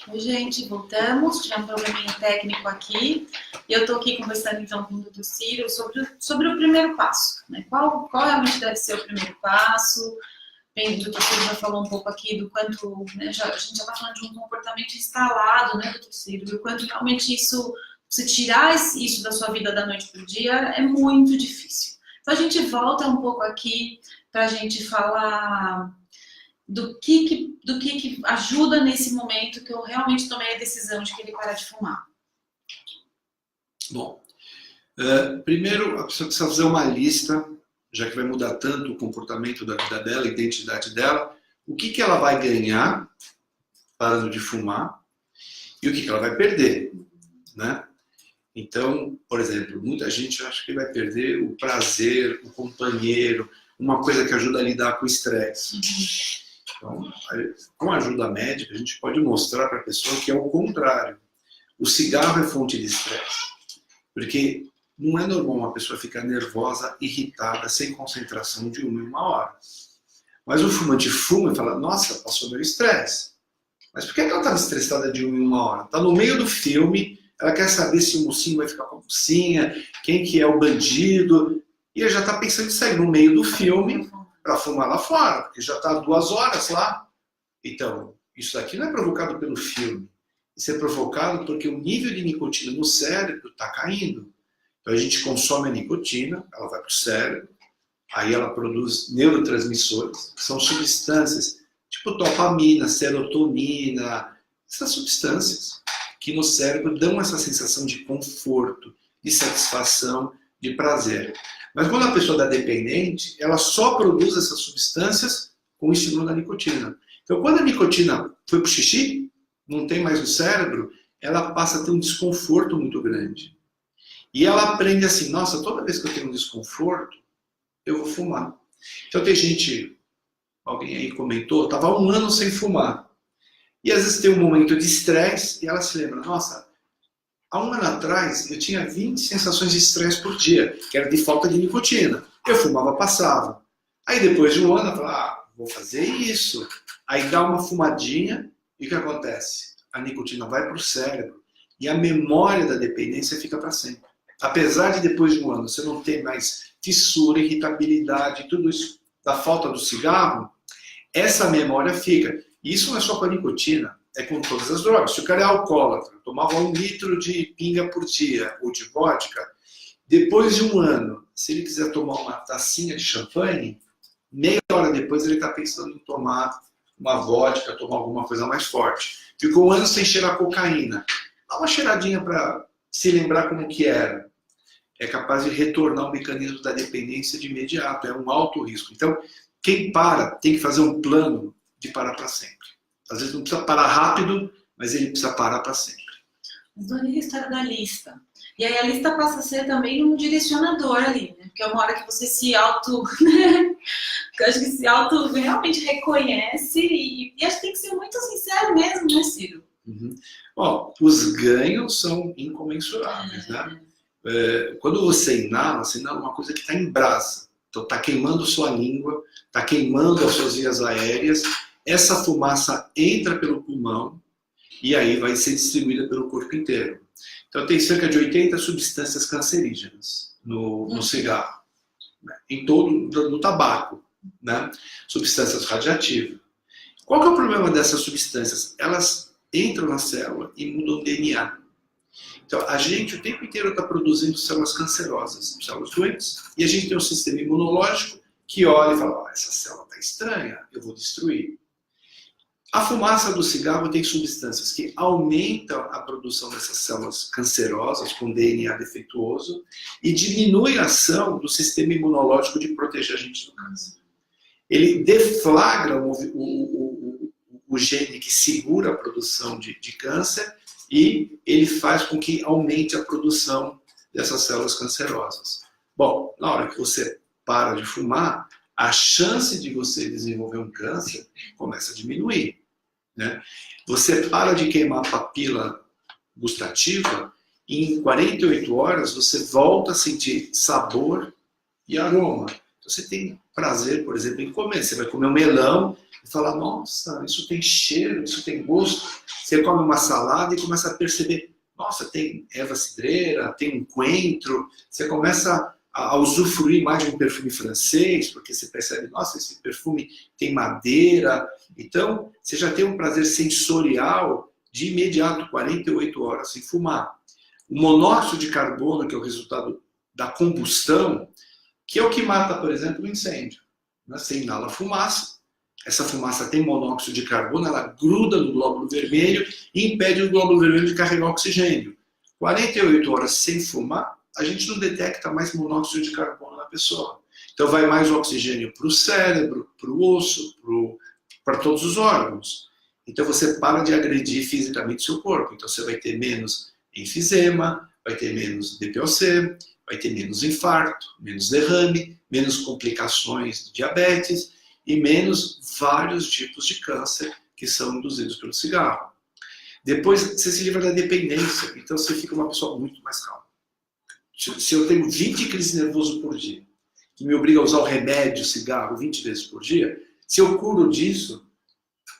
Oi, gente, voltamos. Tivemos um probleminha técnico aqui. Eu estou aqui conversando então com o Dr. Ciro sobre o primeiro passo, né? Qual realmente deve ser o primeiro passo? Bem, o Dr. Ciro já falou um pouco aqui do quanto, né, a gente já está falando de um comportamento instalado, né, Dr. Ciro? Do quanto realmente isso, você tirar isso da sua vida da noite para o dia é muito difícil. Então a gente volta um pouco aqui para a gente falar do que ajuda nesse momento que eu realmente tomei a decisão de querer parar de fumar. Bom, primeiro a pessoa precisa fazer uma lista, já que vai mudar tanto o comportamento da vida dela, a identidade dela, o que ela vai ganhar parando de fumar e o que ela vai perder, né? Então, por exemplo, muita gente acha que vai perder o prazer, o companheiro, uma coisa que ajuda a lidar com o estresse. Então, com a ajuda médica, a gente pode mostrar para a pessoa que é o contrário. O cigarro é fonte de estresse. Porque não é normal uma pessoa ficar nervosa, irritada, sem concentração de 1 em 1 hora. Mas o fumante fuma e fala, nossa, passou meu estresse. Mas por que ela estava estressada de 1 em 1 hora? Está no meio do filme, ela quer saber se o mocinho vai ficar com a mocinha, quem que é o bandido, e ela já está pensando em sair no meio do filme para fumar lá fora, porque já está 2 horas lá. Então, isso daqui não é provocado pelo filme. Isso é provocado porque o nível de nicotina no cérebro está caindo. Então, a gente consome a nicotina, ela vai para o cérebro, aí ela produz neurotransmissores, que são substâncias tipo dopamina, serotonina, essas substâncias que no cérebro dão essa sensação de conforto, de satisfação, de prazer. Mas quando a pessoa está dependente, ela só produz essas substâncias com o estímulo da nicotina. Então, quando a nicotina foi para o xixi, não tem mais no cérebro, ela passa a ter um desconforto muito grande. E ela aprende assim, nossa, toda vez que eu tenho um desconforto, eu vou fumar. Então tem gente, alguém aí comentou, estava há 1 ano sem fumar. E às vezes tem um momento de estresse e ela se lembra, nossa, há 1 ano atrás eu tinha 20 sensações de estresse por dia, que era de falta de nicotina. Eu fumava, passava. Aí depois de 1 ano, eu falo, vou fazer isso. Aí dá uma fumadinha e o que acontece? A nicotina vai para o cérebro e a memória da dependência fica para sempre. Apesar de depois de 1 ano você não ter mais fissura, irritabilidade, tudo isso da falta do cigarro, essa memória fica. E isso não é só com a nicotina, é com todas as drogas. Se o cara é alcoólatra, tomava 1 litro de pinga por dia ou de vodka, depois de 1 ano, se ele quiser tomar uma tacinha de champanhe, meia hora depois ele está pensando em tomar uma vodka, tomar alguma coisa mais forte. Ficou 1 ano sem cheirar cocaína. Dá uma cheiradinha para se lembrar como que era. É capaz de retornar o mecanismo da dependência de imediato. É um alto risco. Então, quem para tem que fazer um plano de parar para sempre. Às vezes não precisa parar rápido, mas ele precisa parar para sempre. Adorei a história da lista. E aí a lista passa a ser também um direcionador ali, né? Porque é uma hora que você se auto... Eu acho que se auto realmente reconhece e acho que tem que ser muito sincero mesmo, né, Ciro? Uhum. Bom, os ganhos são incomensuráveis, né? Quando você inala uma coisa que está em brasa. Então está queimando sua língua, está queimando as suas vias aéreas. Essa fumaça entra pelo pulmão e aí vai ser distribuída pelo corpo inteiro. Então tem cerca de 80 substâncias cancerígenas no cigarro, né? Em todo, no tabaco, né? Substâncias radioativas. Qual que é o problema dessas substâncias? Elas entram na célula e mudam o DNA. Então, a gente o tempo inteiro está produzindo células cancerosas, células doentes, e a gente tem um sistema imunológico que olha e fala, essa célula está estranha, eu vou destruir. A fumaça do cigarro tem substâncias que aumentam a produção dessas células cancerosas com DNA defeituoso e diminui a ação do sistema imunológico de proteger a gente do câncer. Ele deflagra o gene que segura a produção de câncer e ele faz com que aumente a produção dessas células cancerosas. Bom, na hora que você para de fumar, a chance de você desenvolver um câncer começa a diminuir, né? Você para de queimar a papila gustativa e em 48 horas você volta a sentir sabor e aroma. Então, você tem prazer, por exemplo, em comer. Você vai comer um melão e fala, nossa, isso tem cheiro, isso tem gosto. Você come uma salada e começa a perceber, nossa, tem erva cidreira, tem um coentro. Você começa a usufruir mais de um perfume francês, porque você percebe, nossa, esse perfume tem madeira. Então, você já tem um prazer sensorial de imediato, 48 horas sem fumar. O monóxido de carbono, que é o resultado da combustão, que é o que mata, por exemplo, o incêndio. Você inala fumaça, essa fumaça tem monóxido de carbono, ela gruda no glóbulo vermelho e impede o glóbulo vermelho de carregar oxigênio. 48 horas sem fumar, a gente não detecta mais monóxido de carbono na pessoa. Então vai mais oxigênio para o cérebro, para o osso, para todos os órgãos. Então você para de agredir fisicamente o seu corpo. Então você vai ter menos enfisema, vai ter menos DPOC, vai ter menos infarto, menos derrame, menos complicações de diabetes e menos vários tipos de câncer que são induzidos pelo cigarro. Depois você se livra da dependência, então você fica uma pessoa muito mais calma. Se eu tenho 20 crises nervosas por dia, que me obriga a usar o remédio, cigarro, 20 vezes por dia, se eu curo disso,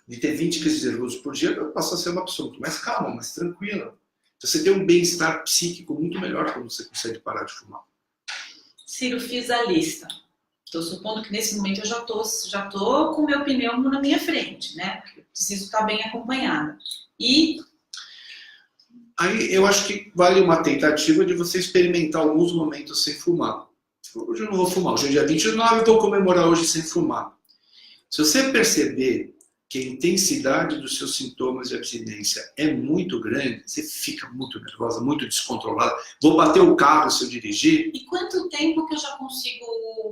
de ter 20 crises nervosas por dia, eu passo a ser uma pessoa muito mais calma, mais tranquila. Então você tem um bem-estar psíquico muito melhor quando você consegue parar de fumar. Ciro, fiz a lista. Estou supondo que nesse momento eu já tô com o meu pneu na minha frente, né? Porque eu preciso estar bem acompanhada. E aí eu acho que vale uma tentativa de você experimentar alguns momentos sem fumar. Hoje eu não vou fumar, hoje é dia 29, eu vou comemorar hoje sem fumar. Se você perceber que a intensidade dos seus sintomas de abstinência é muito grande, você fica muito nervosa, muito descontrolada. Vou bater o carro se eu dirigir. E quanto tempo que eu já consigo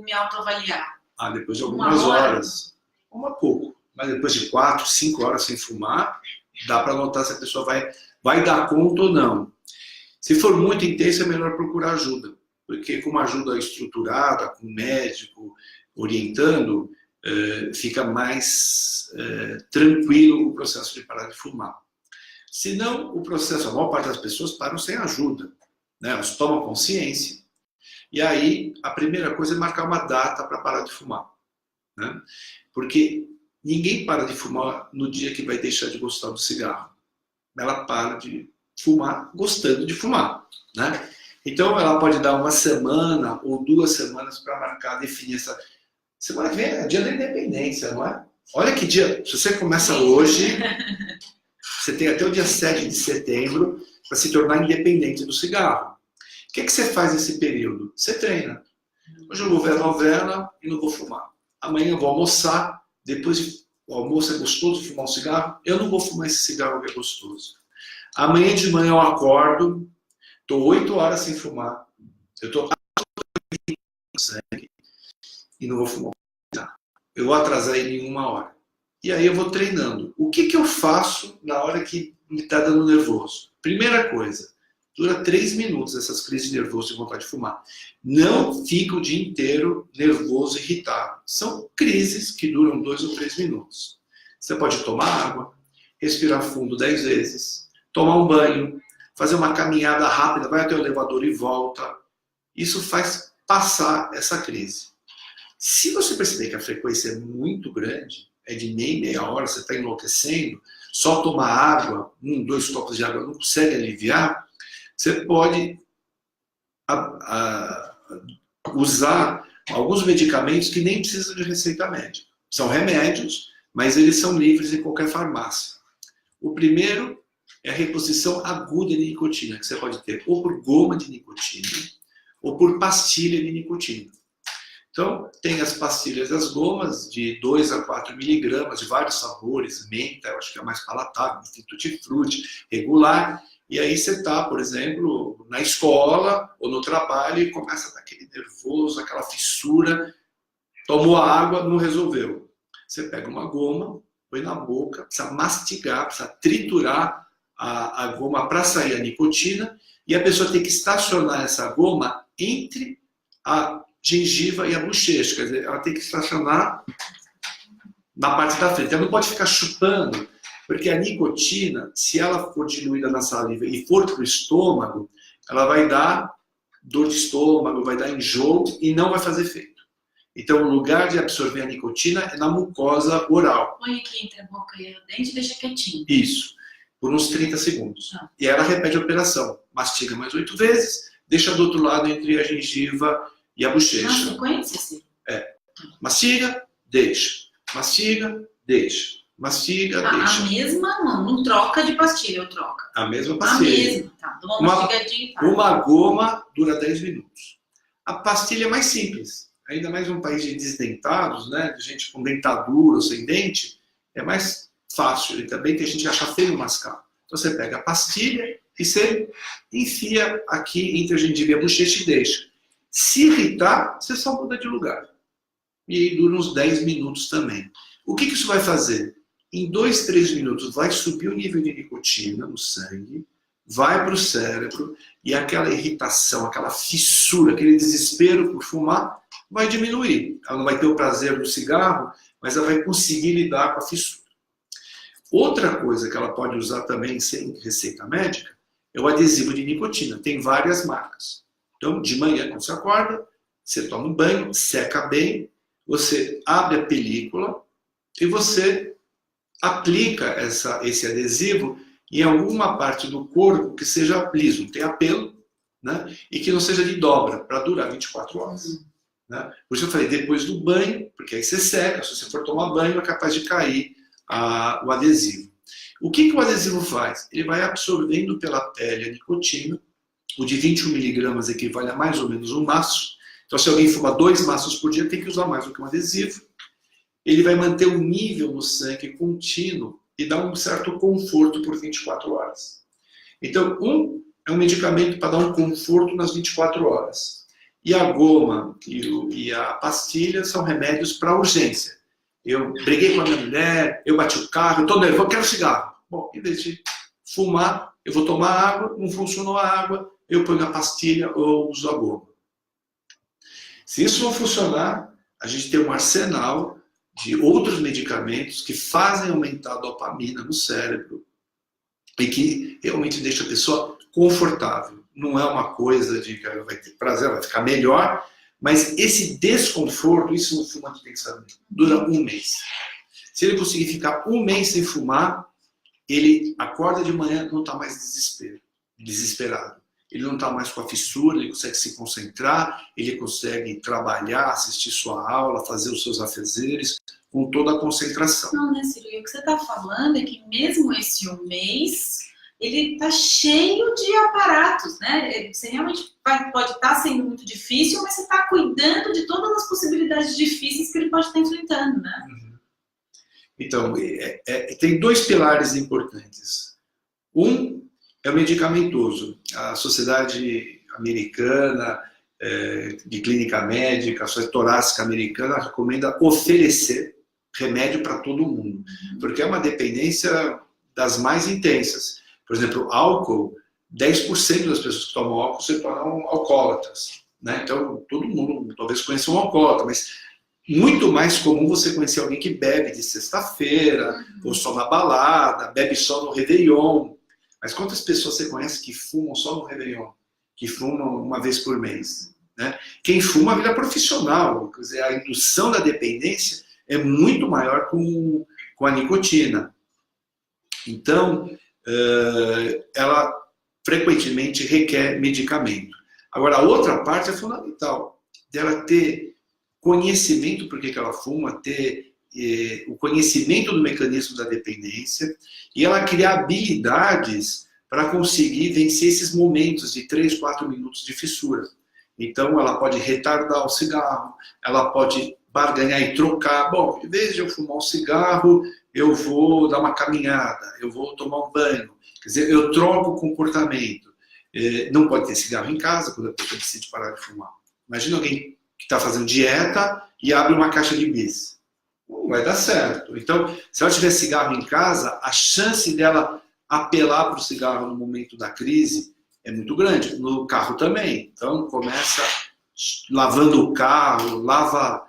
me autoavaliar? Depois de algumas horas. Pouco. Mas depois de 4, 5 horas sem fumar, dá para notar se a pessoa vai dar conta ou não. Se for muito intenso, é melhor procurar ajuda. Porque com uma ajuda estruturada, com um médico orientando, fica mais tranquilo o processo de parar de fumar. Se não, o processo, a maior parte das pessoas param sem ajuda, né? Elas tomam consciência. E aí, a primeira coisa é marcar uma data para parar de fumar, né? Porque ninguém para de fumar no dia que vai deixar de gostar do cigarro. Ela para de fumar gostando de fumar, né? Então, ela pode dar uma semana ou 2 semanas para marcar, definir essa... Semana que vem é dia da independência, não é? Olha que dia, se você começa hoje, você tem até o dia 7 de setembro para se tornar independente do cigarro. O que você faz nesse período? Você treina. Hoje eu vou ver a novela e não vou fumar. Amanhã eu vou almoçar, depois o almoço é gostoso fumar um cigarro, eu não vou fumar esse cigarro que é gostoso. Amanhã de manhã eu acordo, estou 8 horas sem fumar, eu estou e não vou fumar. Eu vou atrasar ele em 1 hora. E aí eu vou treinando. O que eu faço na hora que me está dando nervoso? Primeira coisa, dura 3 minutos essas crises de nervoso e vontade de fumar. Não fica o dia inteiro nervoso e irritado. São crises que duram 2 ou 3 minutos. Você pode tomar água, respirar fundo 10 vezes, tomar um banho, fazer uma caminhada rápida, vai até o elevador e volta. Isso faz passar essa crise. Se você perceber que a frequência é muito grande, é de meia hora, você está enlouquecendo, só tomar água, 1, 2 copos de água não consegue aliviar, você pode usar alguns medicamentos que nem precisam de receita médica. São remédios, mas eles são livres em qualquer farmácia. O primeiro é a reposição aguda de nicotina, que você pode ter ou por goma de nicotina ou por pastilha de nicotina. Então, tem as pastilhas das gomas de 2 a 4 miligramas, de vários sabores, menta, eu acho que é mais palatável, tutti-frutti, regular. E aí você está, por exemplo, na escola ou no trabalho e começa a dar aquele nervoso, aquela fissura, tomou a água, não resolveu. Você pega uma goma, põe na boca, precisa mastigar, precisa triturar a goma para sair a nicotina e a pessoa tem que estacionar essa goma entre a gengiva e a bochecha, quer dizer, ela tem que estacionar na parte da frente. Ela não pode ficar chupando, porque a nicotina, se ela for diluída na saliva e for para o estômago, ela vai dar dor de estômago, vai dar enjoo e não vai fazer efeito. Então, o lugar de absorver a nicotina é na mucosa oral. Põe aqui entre a boca e o dente e deixa quietinho. Isso, por uns 30 segundos. Ah. E ela repete a operação. Mastiga mais 8 vezes, deixa do outro lado entre a gengiva e a bochecha. Na sequência, Ciro? Mastiga, deixa. Mastiga, deixa. Mastiga, deixa. A mesma não troca de pastilha, eu troco. A mesma A pastilha. mesma, tá. Dou uma mastigadinha e tá. Uma goma dura 10 minutos. A pastilha é mais simples. Ainda mais um país de desdentados, né? De gente com dentadura ou sem dente, é mais fácil. E também tem gente que acha feio mascar. Então você pega a pastilha e você enfia aqui entre a gengiva e a bochecha e deixa. Se irritar, você só muda de lugar. E aí dura uns 10 minutos também. O que isso vai fazer? Em 2, 3 minutos vai subir o nível de nicotina no sangue, vai para o cérebro e aquela irritação, aquela fissura, aquele desespero por fumar vai diminuir. Ela não vai ter o prazer do cigarro, mas ela vai conseguir lidar com a fissura. Outra coisa que ela pode usar também sem receita médica é o adesivo de nicotina. Tem várias marcas. Então, de manhã, quando você acorda, você toma um banho, seca bem, você abre a película e você aplica esse adesivo em alguma parte do corpo que seja liso, não tenha pelo, né? E que não seja de dobra, para durar 24 horas. Né? Por isso eu falei, depois do banho, porque aí você seca, se você for tomar banho é capaz de cair o adesivo. O que o adesivo faz? Ele vai absorvendo pela pele a nicotina, o de 21 miligramas equivale a mais ou menos um maço, então se alguém fuma 2 maços por dia tem que usar mais do que um adesivo. Ele vai manter o nível no sangue contínuo e dar um certo conforto por 24 horas. Então, é um medicamento para dar um conforto nas 24 horas. E a goma e a pastilha são remédios para urgência. Eu briguei com a minha mulher, eu bati o carro, eu estou nervoso, eu quero cigarro. Bom, em vez de fumar, eu vou tomar água, não funcionou a água, eu ponho a pastilha ou uso a goma. Se isso não funcionar, a gente tem um arsenal de outros medicamentos que fazem aumentar a dopamina no cérebro e que realmente deixa a pessoa confortável. Não é uma coisa de que ela vai ter prazer, vai ficar melhor, mas esse desconforto, isso o fumante tem que saber, dura um mês. Se ele conseguir ficar um mês sem fumar, ele acorda de manhã, não está mais desesperado. Ele não está mais com a fissura, ele consegue se concentrar, ele consegue trabalhar, assistir sua aula, fazer os seus afazeres com toda a concentração. Não, né, Ciro? E o que você está falando é que mesmo esse um mês, ele está cheio de aparatos, né? Você realmente pode estar sendo muito difícil, mas você está cuidando de todas as possibilidades difíceis que ele pode estar enfrentando, né? Então, tem 2 pilares importantes. Um é o medicamentoso. A Sociedade Americana de Clínica Médica, a Sociedade Torácica Americana recomenda oferecer remédio para todo mundo, porque é uma dependência das mais intensas. Por exemplo, álcool, 10% das pessoas que tomam álcool se tornam alcoólatras. Né? Então, todo mundo talvez conheça um alcoólatra, mas muito mais comum você conhecer alguém que bebe de sexta-feira, ou só na balada, bebe só no Réveillon. Mas quantas pessoas você conhece que fumam só no Réveillon? Que fumam uma vez por mês? Né? Quem fuma vira profissional. Quer dizer, a indução da dependência é muito maior com a nicotina. Então, ela frequentemente requer medicamento. Agora, a outra parte é fundamental, dela ter conhecimento por que ela fuma, ter o conhecimento do mecanismo da dependência e ela criar habilidades para conseguir vencer esses momentos de 3, 4 minutos de fissura. Então, ela pode retardar o cigarro, ela pode barganhar e trocar. Bom, em vez de eu fumar um cigarro, eu vou dar uma caminhada, eu vou tomar um banho. Quer dizer, eu troco o comportamento. Não pode ter cigarro em casa quando a pessoa decide parar de fumar. Imagina alguém que está fazendo dieta e abre uma caixa de bis. Não vai dar certo. Então, se ela tiver cigarro em casa, a chance dela apelar para o cigarro no momento da crise é muito grande. No carro também. Então, começa lavando o carro, lava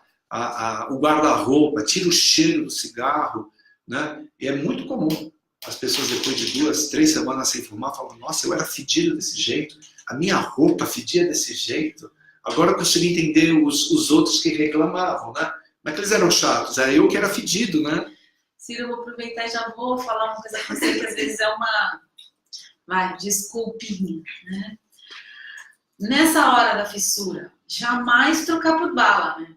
o guarda-roupa, tira o cheiro do cigarro. Né? E é muito comum as pessoas, depois de 2, 3 semanas sem fumar, falam: nossa, eu era fedido desse jeito, a minha roupa fedia desse jeito, Agora eu consigo entender os outros que reclamavam, né? Mas que eles eram chatos, era eu que era fedido, né? Ciro, eu vou aproveitar e já vou falar uma coisa pra você que às vezes é uma... Vai, desculpinha, né? Nessa hora da fissura, jamais trocar por bala, né?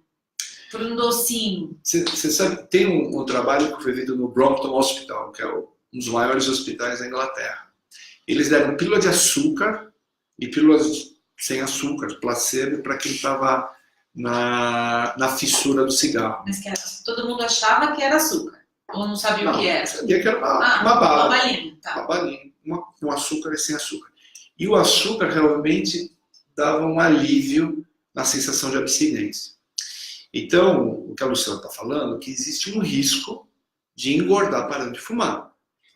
Por um docinho. Você sabe, tem um trabalho que foi feito no Brompton Hospital, que é um dos maiores hospitais da Inglaterra. Eles deram pílula de açúcar e pílulas sem açúcar, placebo, para quem estava na fissura do cigarro. Mas todo mundo achava que era açúcar. Ou não sabia o que era? Sabia que era uma bala. Uma balinha. Tá. Uma balinha, com açúcar e sem açúcar. E o açúcar realmente dava um alívio na sensação de abstinência. Então, o que a Luciana está falando é que existe um risco de engordar parando de fumar.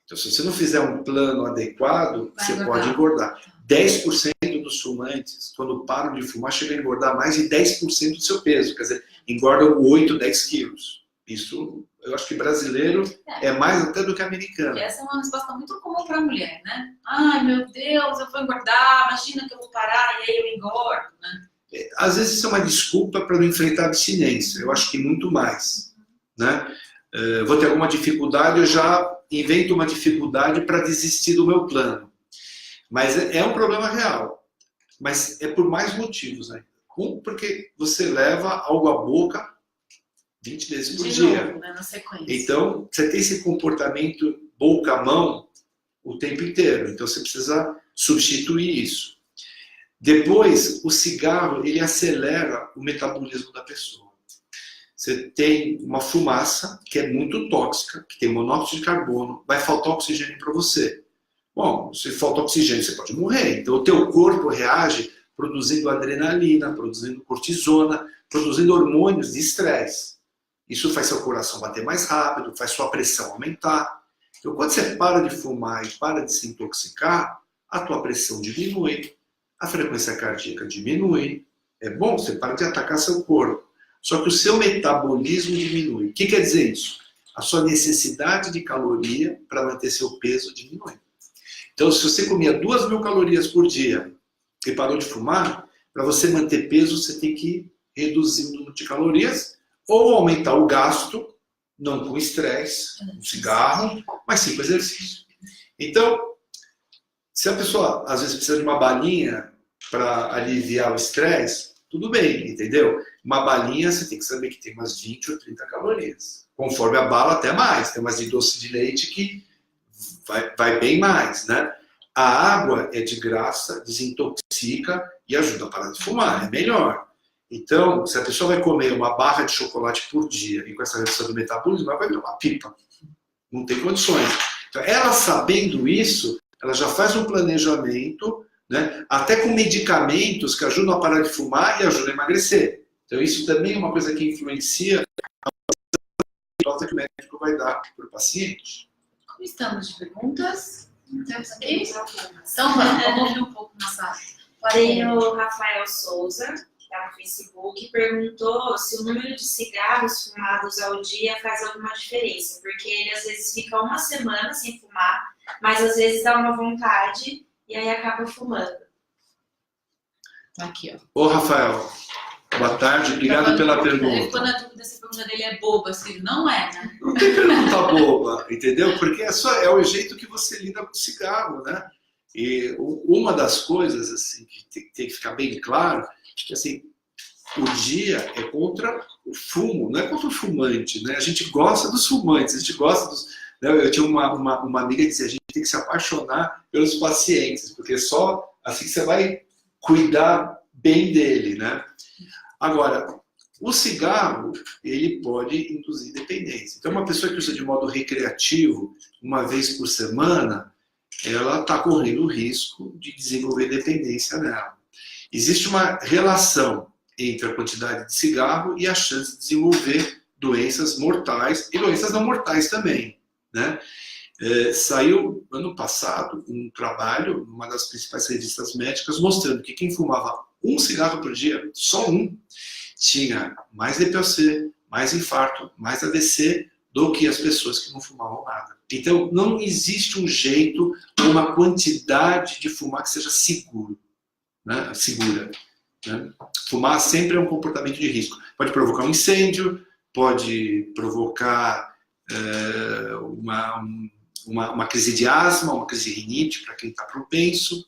Então, se você não fizer um plano adequado, você pode engordar. 10% dos fumantes, quando param de fumar, chegam a engordar mais de 10% do seu peso. Quer dizer, engordam 8, 10 quilos. Isso, eu acho que brasileiro é mais até do que americano. E essa é uma resposta muito comum para a mulher, né? Ai, meu Deus, eu vou engordar, imagina que eu vou parar e aí eu engordo, né? Às vezes isso é uma desculpa para não enfrentar a abstinência. Eu acho que muito mais, né? Vou ter alguma dificuldade, eu já invento uma dificuldade para desistir do meu plano. Mas é um problema real. Mas é por mais motivos, né? Um, porque você leva algo à boca 20 vezes por dia. Novo, né, na sequência. Então, você tem esse comportamento boca-mão o tempo inteiro. Então, você precisa substituir isso. Depois, o cigarro, ele acelera o metabolismo da pessoa. Você tem uma fumaça que é muito tóxica, que tem monóxido de carbono, vai faltar oxigênio para você. Bom, se falta oxigênio, você pode morrer. Então, o teu corpo reage produzindo adrenalina, produzindo cortisona, produzindo hormônios de estresse. Isso faz seu coração bater mais rápido, faz sua pressão aumentar. Então, quando você para de fumar e para de se intoxicar, a tua pressão diminui, a frequência cardíaca diminui. É bom, você para de atacar seu corpo. Só que o seu metabolismo diminui. O que quer dizer isso? A sua necessidade de caloria para manter seu peso diminui. Então, se você comia 2.000 calorias por dia e parou de fumar, para você manter peso, você tem que reduzir o número de calorias ou aumentar o gasto, não com estresse, com cigarro, mas sim com exercício. Então, se a pessoa às vezes precisa de uma balinha para aliviar o estresse, tudo bem, entendeu? Uma balinha você tem que saber que tem umas 20 ou 30 calorias. Conforme a bala, até mais. Tem umas de doce de leite que vai bem mais, né? A água é de graça, desintoxica e ajuda a parar de fumar, é melhor. Então, se a pessoa vai comer uma barra de chocolate por dia e com essa redução do metabolismo, ela vai virar uma pipa. Não tem condições. Então, ela sabendo isso, ela já faz um planejamento, né? Até com medicamentos que ajudam a parar de fumar e ajudam a emagrecer. Então, isso também é uma coisa que influencia a nota que o médico vai dar para o paciente. Como estamos de perguntas? Temos aqui? Então, vamos ouvir um pouco na sala. Tem o Rafael Souza, que está no Facebook, perguntou se o número de cigarros fumados ao dia faz alguma diferença, porque ele às vezes fica uma semana sem fumar, mas às vezes dá uma vontade e aí acaba fumando. Aqui, ó. Ô, Rafael, boa tarde, obrigado pela pergunta. Ele ficou na dúvida se a pergunta dele é boba, assim. Não é, né? Não tem pergunta boba, entendeu? Porque é o jeito que você lida com o cigarro, né? E uma das coisas assim, que tem que ficar bem claro é que assim, o dia é contra o fumo, não é contra o fumante, né? A gente gosta dos fumantes, a gente gosta dos... Né? Eu tinha uma amiga que dizia, a gente tem que se apaixonar pelos pacientes, porque só assim você vai cuidar bem dele, né? Agora, o cigarro, ele pode induzir dependência. Então, uma pessoa que usa de modo recreativo, uma vez por semana, ela está correndo o risco de desenvolver dependência nela. Existe uma relação entre a quantidade de cigarro e a chance de desenvolver doenças mortais e doenças não mortais também, né? Saiu ano passado um trabalho, numa das principais revistas médicas, mostrando que quem fumava um cigarro por dia, só um, tinha mais DPOC, mais infarto, mais AVC do que as pessoas que não fumavam nada. Então, não existe um jeito, uma quantidade de fumar que seja seguro, né? Segura. né? Fumar sempre é um comportamento de risco. Pode provocar um incêndio, pode provocar uma crise de asma, uma crise de rinite para quem está propenso.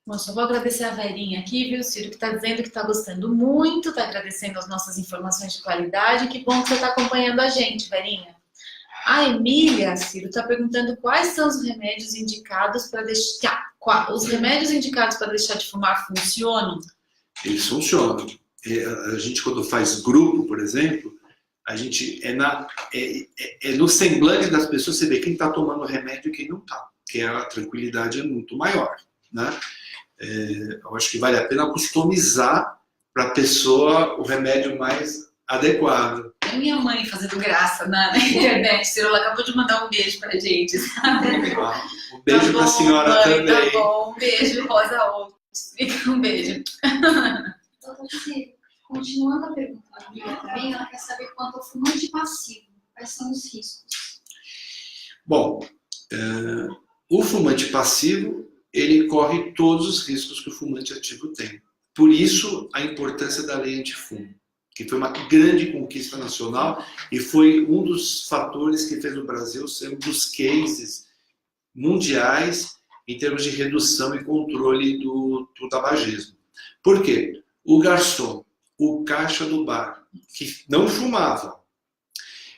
Bom, só vou agradecer a Verinha aqui, viu, Ciro, que está dizendo que está gostando muito, está agradecendo as nossas informações de qualidade. Que bom que você está acompanhando a gente, Verinha. A Emília, Ciro, está perguntando quais são os remédios indicados para deixar... Os remédios indicados para deixar de fumar funcionam? Eles funcionam. A gente, quando faz grupo, por exemplo, a gente no semblante das pessoas você vê quem está tomando remédio e quem não está, porque a tranquilidade é muito maior, né? Eu acho que vale a pena customizar para a pessoa o remédio mais adequado. É minha mãe fazendo graça na internet, Ciro, ela acabou de mandar um beijo pra gente, sabe? Um beijo para a senhora mãe, também. Tá bom, um beijo, Rosa Outes. Um beijo. Doutor Ciro, continuando a pergunta da Bíblia também, ela quer saber quanto ao fumante passivo, quais são os riscos? Bom, o fumante passivo, ele corre todos os riscos que o fumante ativo tem. Por isso, a importância da lei antifumo, que foi uma grande conquista nacional e foi um dos fatores que fez o Brasil ser um dos cases mundiais em termos de redução e controle do tabagismo. Por quê? O garçom, o caixa do bar, que não fumava,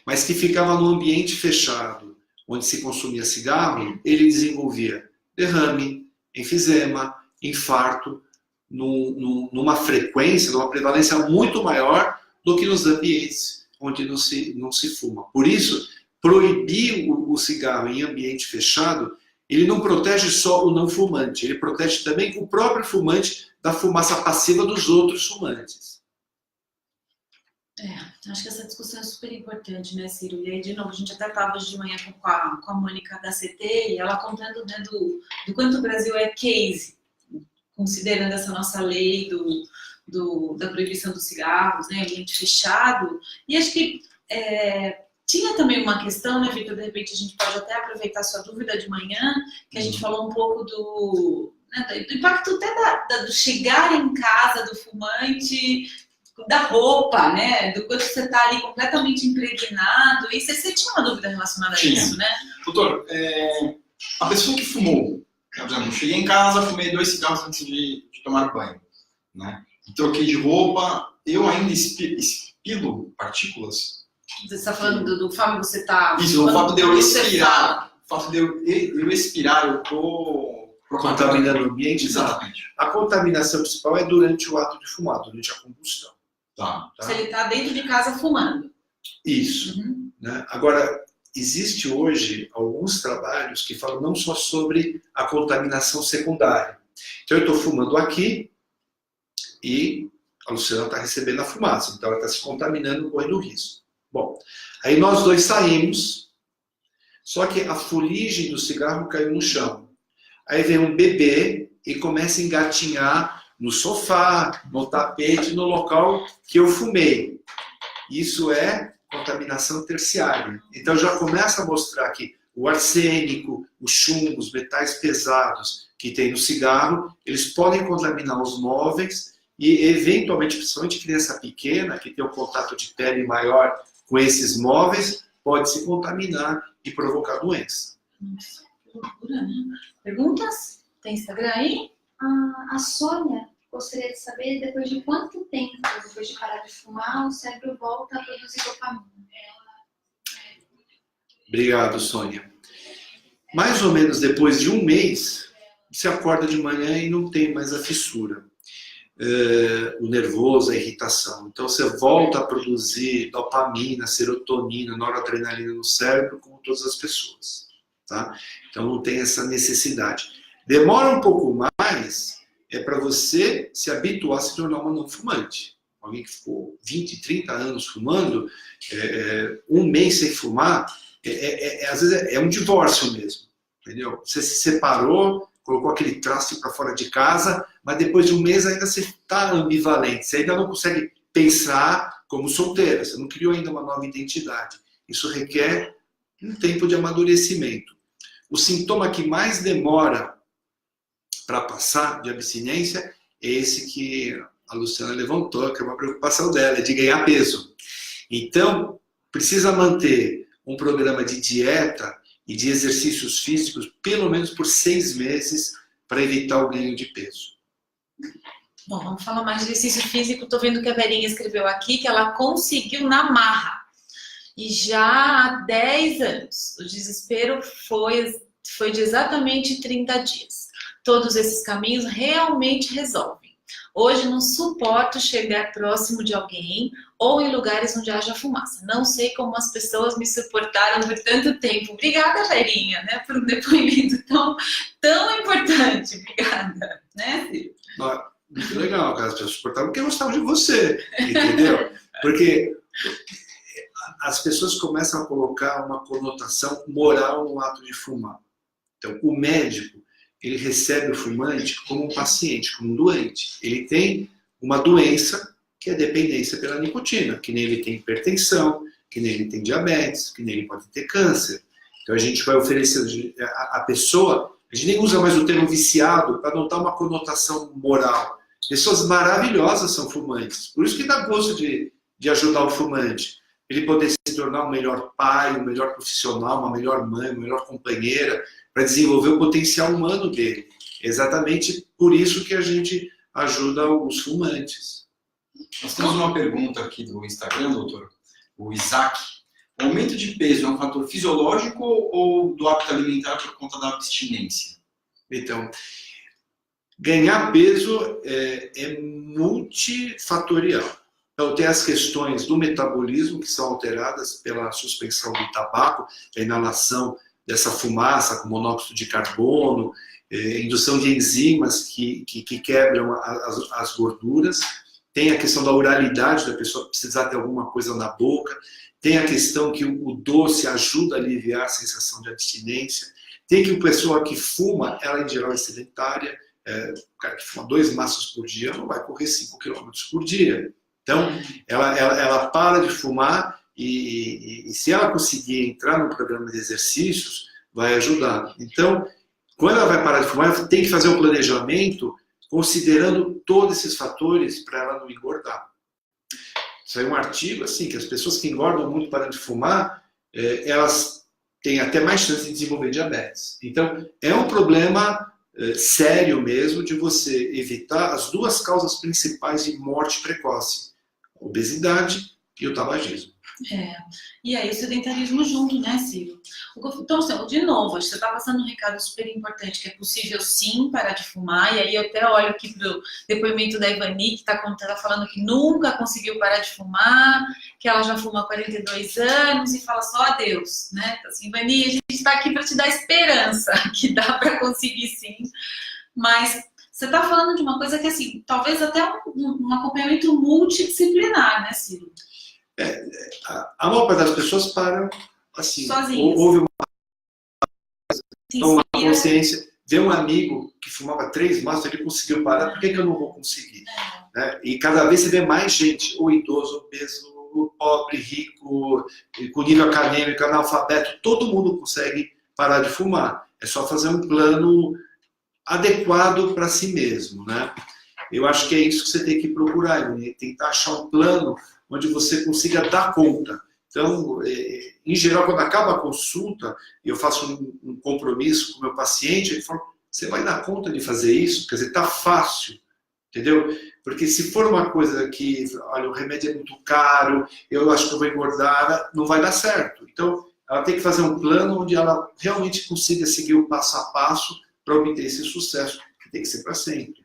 mas que ficava no ambiente fechado, onde se consumia cigarro, ele desenvolvia derrame, enfisema, infarto, numa frequência, numa prevalência muito maior do que nos ambientes onde não se fuma. Por isso, proibir o cigarro em ambiente fechado, ele não protege só o não fumante, ele protege também o próprio fumante da fumaça passiva dos outros fumantes. Acho que essa discussão é super importante, né, Ciro? E aí, de novo, a gente até estava hoje de manhã com a Mônica da CT, e ela contando, né, do quanto o Brasil é case, considerando essa nossa lei da proibição dos cigarros, né, ambiente fechado. E acho que tinha também uma questão, né, Vitor, de repente a gente pode até aproveitar a sua dúvida de manhã, que a gente falou um pouco do impacto até do chegar em casa do fumante, da roupa, né, do quanto você está ali completamente impregnado. E você tinha uma dúvida relacionada a isso, né? Doutor, a pessoa que fumou, por exemplo, eu cheguei em casa, fumei 2 cigarros antes de tomar banho, né? Troquei de roupa, eu ainda expilo partículas. Você está falando do fato de você estar... Isso, o fato de eu expirar. O fato de eu expirar, eu estou... Contaminando o ambiente? Exatamente. A contaminação principal é durante o ato de fumar, durante a combustão. Tá. Se ele está dentro de casa fumando. Isso. Uhum. Né? Agora, existe hoje alguns trabalhos que falam não só sobre a contaminação secundária. Então, eu estou fumando aqui e a Luciana está recebendo a fumaça, então ela está se contaminando, correndo risco. Bom, aí nós dois saímos, só que a fuligem do cigarro caiu no chão. Aí vem um bebê e começa a engatinhar no sofá, no tapete, no local que eu fumei. Isso é contaminação terciária. Então já começa a mostrar que o arsênico, o chumbo, os metais pesados que tem no cigarro, eles podem contaminar os móveis e, eventualmente, principalmente criança pequena, que tem um contato de pele maior com esses móveis, pode se contaminar e provocar doença. Nossa, que loucura, né? Perguntas? Tem Instagram aí? A Sônia gostaria de saber depois de quanto tempo, depois de parar de fumar, o cérebro volta a produzir dopamina. Obrigado, Sônia. Mais ou menos depois de um mês, você acorda de manhã e não tem mais a fissura, o nervoso, a irritação. Então você volta a produzir dopamina, serotonina, noradrenalina no cérebro, como todas as pessoas. Tá? Então não tem essa necessidade. Demora um pouco mais, para você se habituar a se tornar uma não fumante. Alguém que ficou 20, 30 anos fumando, um mês sem fumar, às vezes é um divórcio mesmo. Entendeu? Você se separou, colocou aquele traste para fora de casa, mas depois de um mês ainda você está ambivalente, você ainda não consegue pensar como solteira, você não criou ainda uma nova identidade. Isso requer um tempo de amadurecimento. O sintoma que mais demora para passar de abstinência é esse que a Luciana levantou, que é uma preocupação dela, é de ganhar peso. Então, precisa manter um programa de dieta e de exercícios físicos pelo menos por 6 meses para evitar o ganho de peso. Bom, vamos falar mais de exercício físico. Estou vendo que a Verinha escreveu aqui que ela conseguiu na marra. E já há 10 anos. O desespero foi de exatamente 30 dias. Todos esses caminhos realmente resolvem. Hoje não suporto chegar próximo de alguém ou em lugares onde haja fumaça. Não sei como as pessoas me suportaram por tanto tempo. Obrigada, Verinha, né, por um depoimento tão importante. Obrigada, né, Ciro? Muito legal, cara. As pessoas suportaram porque gostavam de você, entendeu? Porque as pessoas começam a colocar uma conotação moral no ato de fumar. Então, o médico, ele recebe o fumante como um paciente, como um doente. Ele tem uma doença que é dependência pela nicotina, que nem ele tem hipertensão, que nem ele tem diabetes, que nem ele pode ter câncer. Então, a gente vai oferecer a pessoa, a gente nem usa mais o termo viciado para não dar uma conotação moral. Pessoas maravilhosas são fumantes. Por isso que dá gosto de ajudar o fumante. Ele poder se tornar um melhor pai, um melhor profissional, uma melhor mãe, uma melhor companheira, para desenvolver o potencial humano dele. É exatamente por isso que a gente ajuda os fumantes. Nós temos uma pergunta aqui do Instagram, doutor, o Isaac. O aumento de peso é um fator fisiológico ou do hábito alimentar por conta da abstinência? Então, ganhar peso é multifatorial. Então, tem as questões do metabolismo, que são alteradas pela suspensão do tabaco, a inalação dessa fumaça com monóxido de carbono, indução de enzimas que quebram as gorduras. Tem a questão da oralidade, da pessoa precisar ter alguma coisa na boca. Tem a questão que o doce ajuda a aliviar a sensação de abstinência. Tem que a pessoa que fuma, ela em geral é sedentária. O cara que fuma 2 maços por dia não vai correr 5 km por dia. Então, ela para de fumar e se ela conseguir entrar no programa de exercícios, vai ajudar. Então, quando ela vai parar de fumar, ela tem que fazer um planejamento considerando todos esses fatores para ela não engordar. Saiu um artigo assim, que as pessoas que engordam muito parando de fumar, elas têm até mais chance de desenvolver diabetes. Então, é um problema sério mesmo de você evitar as 2 causas principais de morte precoce: a obesidade e o tabagismo. E aí o sedentarismo junto, né, Ciro? Então, assim, de novo, acho que você está passando um recado super importante, que é possível sim parar de fumar, e aí eu até olho aqui pro depoimento da Ivani, que está falando que nunca conseguiu parar de fumar, que ela já fuma há 42 anos, e fala só adeus, né? Então, assim, Ivani, a gente está aqui para te dar esperança, que dá para conseguir sim, mas você está falando de uma coisa que, assim, talvez até um acompanhamento multidisciplinar, né, Ciro? A maior parte das pessoas param assim. Sozinhas. Houve uma consciência. Vê um amigo que fumava 3 maços, ele conseguiu parar, por que eu não vou conseguir? Né? E cada vez você vê mais gente, o idoso, obeso, o pobre, rico, com nível acadêmico, analfabeto, todo mundo consegue parar de fumar. É só fazer um plano adequado para si mesmo. Né? Eu acho que é isso que você tem que procurar, né? Tentar achar um plano onde você consiga dar conta. Então, em geral, quando acaba a consulta, eu faço um compromisso com o meu paciente, ele fala, você vai dar conta de fazer isso? Quer dizer, está fácil, entendeu? Porque se for uma coisa que, olha, o remédio é muito caro, eu acho que eu vou engordar, não vai dar certo. Então, ela tem que fazer um plano onde ela realmente consiga seguir o passo a passo para obter esse sucesso, que tem que ser para sempre.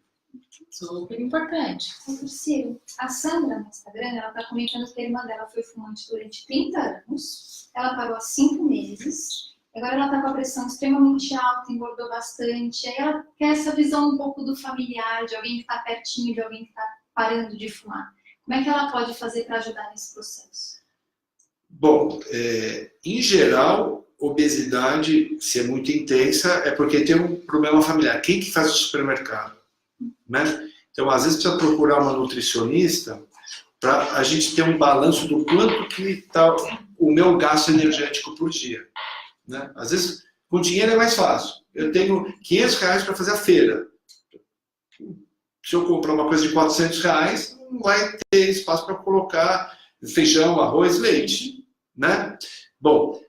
Super importante. Doutor Ciro, a Sandra no Instagram, ela está comentando que a irmã dela foi fumante durante 30 anos, ela parou há 5 meses, agora ela está com a pressão extremamente alta, engordou bastante, aí ela quer essa visão um pouco do familiar, de alguém que está pertinho, de alguém que está parando de fumar. Como é que ela pode fazer para ajudar nesse processo? Bom, em geral, obesidade, se é muito intensa, é porque tem um problema familiar. Quem que faz o supermercado? Né? Então, às vezes, precisa procurar uma nutricionista para a gente ter um balanço do quanto que está o meu gasto energético por dia. Né? Às vezes, com dinheiro é mais fácil. Eu tenho R$500 para fazer a feira. se eu comprar uma coisa de R$400, não vai ter espaço para colocar feijão, arroz, leite, né? Bom,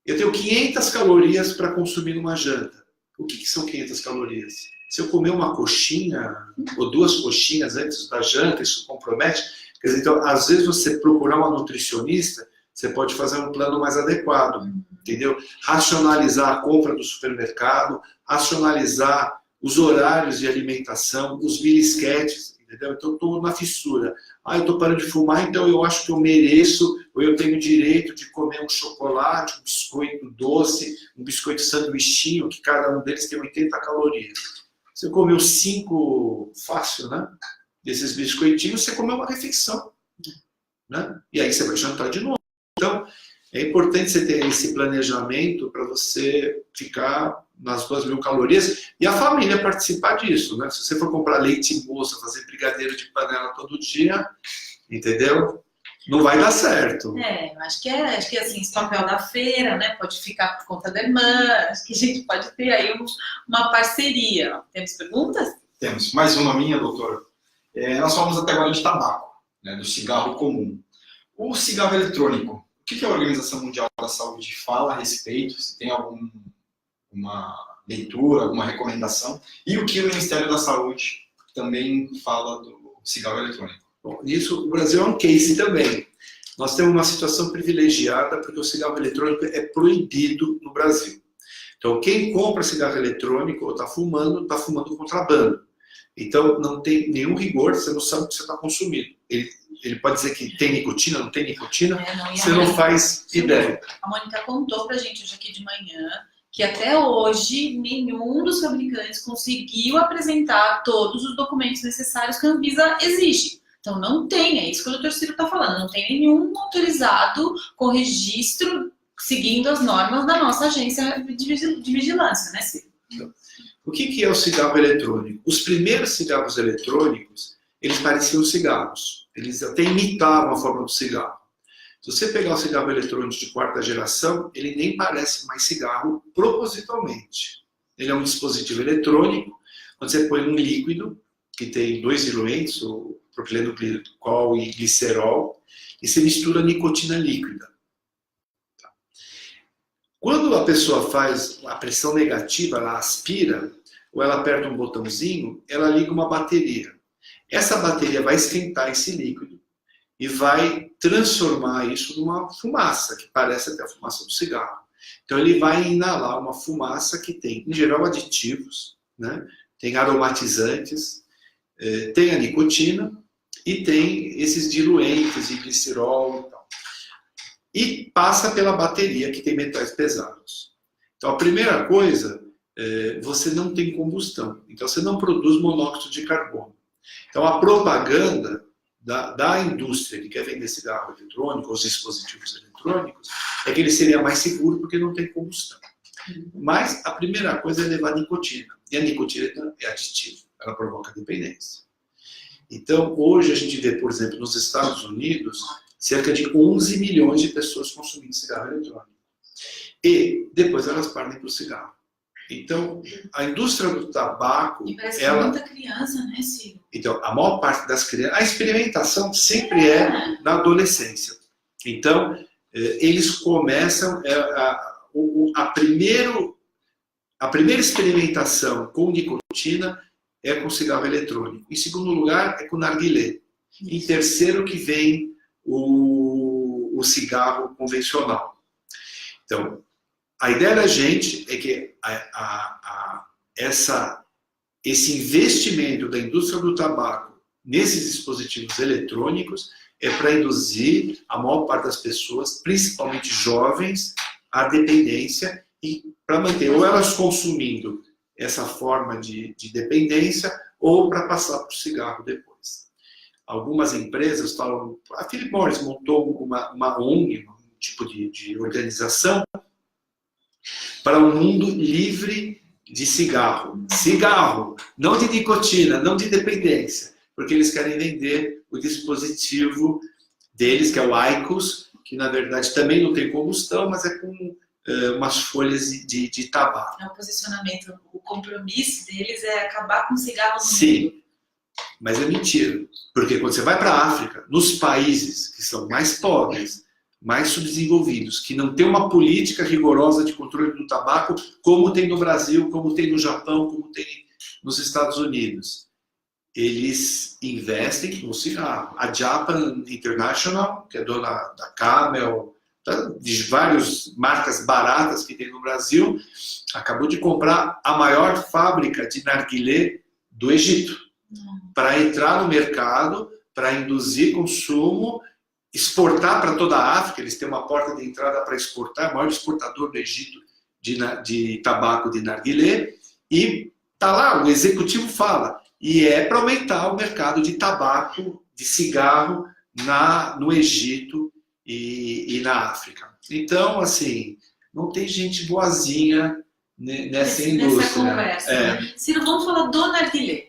eu tenho 500 calorias para consumir numa janta. O que são 500 calorias? Se eu comer uma coxinha ou 2 coxinhas antes da janta, isso compromete. Quer dizer, então, às vezes você procurar uma nutricionista, você pode fazer um plano mais adequado, entendeu? Racionalizar a compra do supermercado, racionalizar os horários de alimentação, os belisquetes, entendeu? Então, eu estou na fissura. Eu estou parando de fumar, então eu acho que eu mereço, ou eu tenho direito de comer um chocolate, um biscoito doce, um biscoito sanduichinho, que cada um deles tem 80 calorias. Você comeu 5 fácil, né? Desses biscoitinhos, você comeu uma refeição, né? E aí você vai jantar de novo. Então, é importante você ter esse planejamento para você ficar nas 2.000 calorias e a família participar disso, né? Se você for comprar leite em moça, fazer brigadeiro de panela todo dia, entendeu? Não vai dar certo. Acho que assim, esse papel da feira, né? Pode ficar por conta da irmã, acho que a gente pode ter aí uma parceria. Temos perguntas? Temos. Mais uma minha, doutora. Nós falamos até agora de tabaco, né, do cigarro comum. O cigarro eletrônico, o que a Organização Mundial da Saúde fala a respeito? Se tem alguma leitura, alguma recomendação? E o que o Ministério da Saúde também fala do cigarro eletrônico? Bom, nisso o Brasil é um case também. Nós temos uma situação privilegiada porque o cigarro eletrônico é proibido no Brasil. Então, quem compra cigarro eletrônico ou está fumando contrabando. Então, não tem nenhum rigor, você não sabe o que você está consumindo. Ele pode dizer que tem nicotina, não tem nicotina, você não faz ideia. A Mônica contou pra gente hoje aqui de manhã que até hoje nenhum dos fabricantes conseguiu apresentar todos os documentos necessários que a Anvisa exige. Então não tem, é isso que o Dr. Ciro está falando, não tem nenhum autorizado com registro seguindo as normas da nossa agência de vigilância, né, Ciro? O que é o cigarro eletrônico? Os primeiros cigarros eletrônicos, eles pareciam cigarros. Eles até imitavam a forma do cigarro. Se você pegar o cigarro eletrônico de 4ª geração, ele nem parece mais cigarro propositalmente. Ele é um dispositivo eletrônico, onde você põe um líquido, que tem 2 diluentes, o propileno glicol e glicerol, e você mistura nicotina líquida. Quando a pessoa faz a pressão negativa, ela aspira, ou ela aperta um botãozinho, ela liga uma bateria. Essa bateria vai esquentar esse líquido e vai transformar isso numa fumaça, que parece até a fumaça do cigarro. Então ele vai inalar uma fumaça que tem, em geral, aditivos, né? Tem aromatizantes, tem a nicotina e tem esses diluentes de glicerol e tal. E passa pela bateria, que tem metais pesados. Então, a primeira coisa, você não tem combustão. Então, você não produz monóxido de carbono. Então, a propaganda da indústria que quer vender cigarro eletrônico, os dispositivos eletrônicos, é que ele seria mais seguro porque não tem combustão. Mas a primeira coisa é levar nicotina. E a nicotina é aditiva, ela provoca dependência. Então, hoje a gente vê, por exemplo, nos Estados Unidos, cerca de 11 milhões de pessoas consumindo cigarro eletrônico. E depois elas partem para o cigarro. Então, a indústria do tabaco... E parece que é muita criança, né, Ciro? Então, a maior parte das crianças... A experimentação sempre é na adolescência. Então, eles começam... A primeira experimentação com nicotina é com cigarro eletrônico. Em segundo lugar, é com narguilé. Em terceiro, que vem o cigarro convencional. Então, a ideia da gente é que esse investimento da indústria do tabaco nesses dispositivos eletrônicos é para induzir a maior parte das pessoas, principalmente jovens, à dependência e para manter ou elas consumindo essa forma de dependência ou para passar para o cigarro depois. Algumas empresas falam... A Philip Morris montou uma ONG, um tipo de organização para um mundo livre de cigarro. Cigarro, não de nicotina, não de dependência. Porque eles querem vender o dispositivo deles, que é o IQOS, que na verdade também não tem combustão, mas é com umas folhas de tabaco. É o posicionamento, o compromisso deles é acabar com o cigarro no mundo. Sim. Mas é mentira. Porque quando você vai para a África, nos países que são mais pobres, mais subdesenvolvidos, que não tem uma política rigorosa de controle do tabaco, como tem no Brasil, como tem no Japão, como tem nos Estados Unidos, eles investem no cigarro. A Japan International, que é dona da Camel, de várias marcas baratas que tem no Brasil, acabou de comprar a maior fábrica de narguilé do Egito, para entrar no mercado, para induzir consumo, exportar para toda a África. Eles têm uma porta de entrada para exportar, o maior exportador do Egito de tabaco de narguilé, e tá lá, o executivo fala, e é para aumentar o mercado de tabaco, de cigarro no Egito e na África. Então, assim, não tem gente boazinha nessa indústria. Conversa. Né? Ciro, vamos falar do narguilé.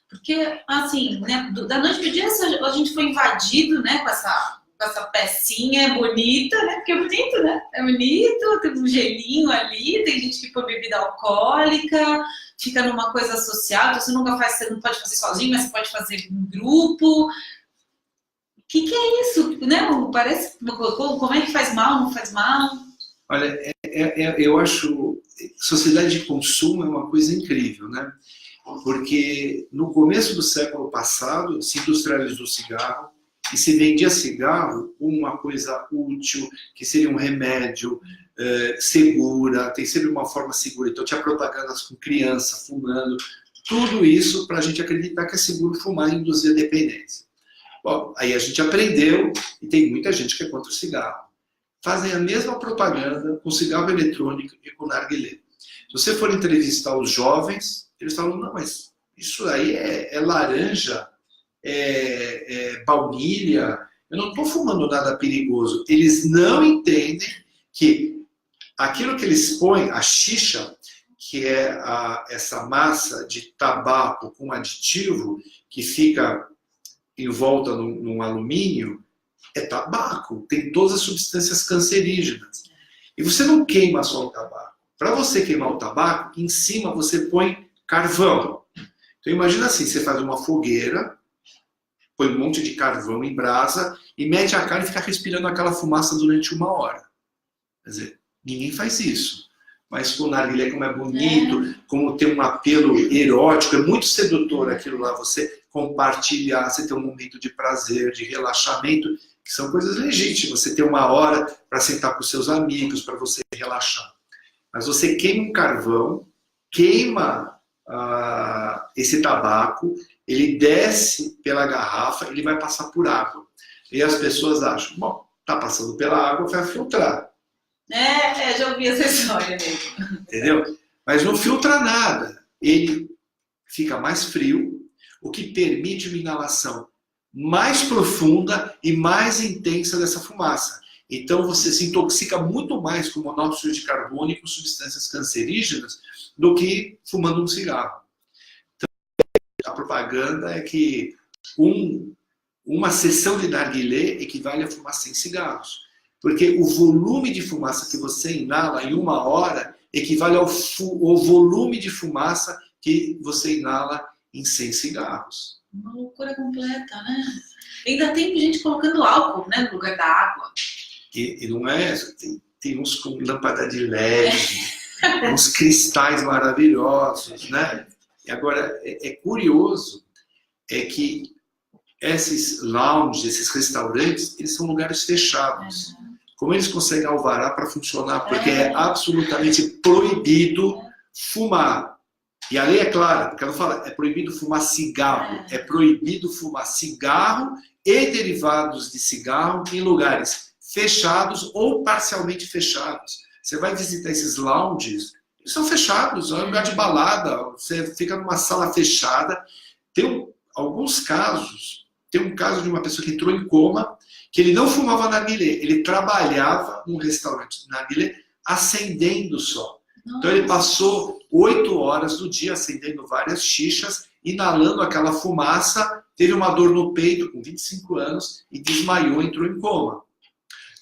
Porque, assim, né, da noite pro dia a gente foi invadido, né, com essa pecinha bonita, né? Porque é bonito, né? É bonito, tem um gelinho ali, tem gente que põe bebida alcoólica, fica numa coisa social, então você nunca faz, você não pode fazer sozinho, mas você pode fazer em grupo. O que é isso? Né? Parece, como é que faz mal, não faz mal? Olha, eu acho sociedade de consumo é uma coisa incrível, né? Porque no começo do século passado se industrializou o cigarro e se vendia cigarro como uma coisa útil, que seria um remédio segura, tem sempre uma forma segura. Então tinha propagandas com criança fumando, tudo isso para a gente acreditar que é seguro fumar e induzir a dependência. Bom, aí a gente aprendeu e tem muita gente que é contra o cigarro. Fazem a mesma propaganda com cigarro eletrônico e com narguilé. Se você for entrevistar os jovens, eles falam, não, mas isso aí é laranja, é baunilha, eu não estou fumando nada perigoso. Eles não entendem que aquilo que eles põem, a xixa, que é essa massa de tabaco com aditivo, que fica em volta num alumínio, é tabaco, tem todas as substâncias cancerígenas. E você não queima só o tabaco. Para você queimar o tabaco, em cima você põe carvão. Então imagina assim, você faz uma fogueira, põe um monte de carvão em brasa e mete a cara e fica respirando aquela fumaça durante 1 hora. Quer dizer, ninguém faz isso. Mas com o narguilé, como é bonito, como tem um apelo erótico, é muito sedutor aquilo lá, você compartilhar, você ter um momento de prazer, de relaxamento, que são coisas legítimas. Você ter 1 hora para sentar com seus amigos, para você relaxar. Mas você queima um carvão, queima esse tabaco, ele desce pela garrafa, ele vai passar por água. E as pessoas acham, bom, tá passando pela água, vai filtrar. Já ouvi essa história mesmo. Entendeu? Mas não filtra nada. Ele fica mais frio, o que permite uma inalação mais profunda e mais intensa dessa fumaça. Então você se intoxica muito mais com monóxido de carbono e com substâncias cancerígenas do que fumando um cigarro. Então, a propaganda é que uma sessão de narguilé equivale a fumar 100 cigarros. Porque o volume de fumaça que você inala em 1 hora equivale ao volume de fumaça que você inala em 100 cigarros. Uma loucura completa, né? Ainda tem gente colocando álcool, né, no lugar da água. E não é... Tem uns com lâmpada de LED, uns cristais maravilhosos, né? E agora, é curioso, é que esses lounges, esses restaurantes, eles são lugares fechados. Como eles conseguem alvará para funcionar? Porque é absolutamente proibido fumar. E a lei é clara, porque ela fala, é proibido fumar cigarro. É proibido fumar cigarro e derivados de cigarro em lugares fechados ou parcialmente fechados. Você vai visitar esses lounges, eles são fechados, é um lugar de balada, você fica numa sala fechada. Tem alguns casos, tem um caso de uma pessoa que entrou em coma, que ele não fumava narguilé, ele trabalhava num restaurante de narguilé acendendo só. Nossa. Então ele passou 8 horas do dia acendendo várias xixas, inalando aquela fumaça, teve uma dor no peito com 25 anos e desmaiou, entrou em coma.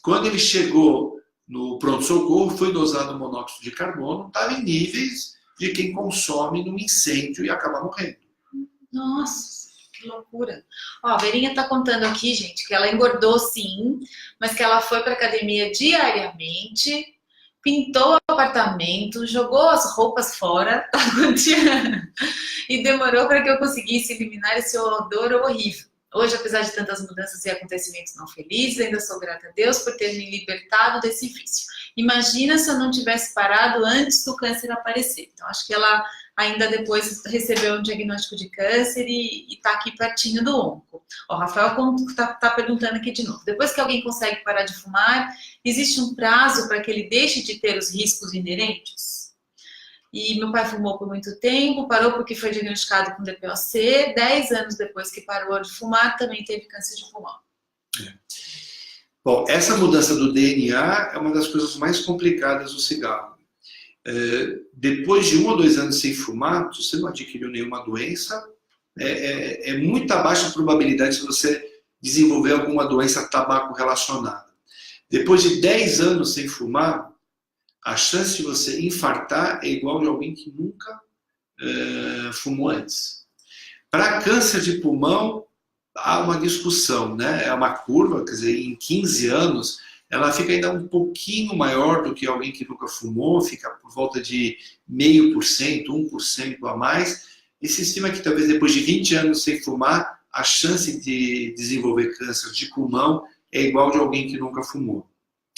Quando ele chegou no pronto-socorro, foi dosado monóxido de carbono, estava em níveis de quem consome num incêndio e acaba morrendo. Nossa! Que loucura. Ó, a Verinha tá contando aqui, gente, que ela engordou sim, mas que ela foi pra academia diariamente, pintou o apartamento, jogou as roupas fora, e demorou para que eu conseguisse eliminar esse odor horrível. Hoje, apesar de tantas mudanças e acontecimentos não felizes, ainda sou grata a Deus por ter me libertado desse vício. Imagina se eu não tivesse parado antes do câncer aparecer. Então, acho que ela ainda depois recebeu um diagnóstico de câncer e está aqui pertinho do onco. O Rafael está perguntando aqui de novo. Depois que alguém consegue parar de fumar, existe um prazo para que ele deixe de ter os riscos inerentes? E meu pai fumou por muito tempo, parou porque foi diagnosticado com DPOC. 10 anos depois que parou de fumar, também teve câncer de pulmão. Bom, essa mudança do DNA é uma das coisas mais complicadas do cigarro. Depois de 1 ou 2 anos sem fumar, se você não adquiriu nenhuma doença, é muito baixa a probabilidade de você desenvolver alguma doença tabaco relacionada. Depois de 10 anos sem fumar, a chance de você infartar é igual de alguém que nunca fumou antes. Para câncer de pulmão, há uma discussão, né? É uma curva, quer dizer, em 15 anos, ela fica ainda um pouquinho maior do que alguém que nunca fumou, fica por volta de 0,5%, 1% a mais. E se estima que talvez depois de 20 anos sem fumar, a chance de desenvolver câncer de pulmão é igual de alguém que nunca fumou.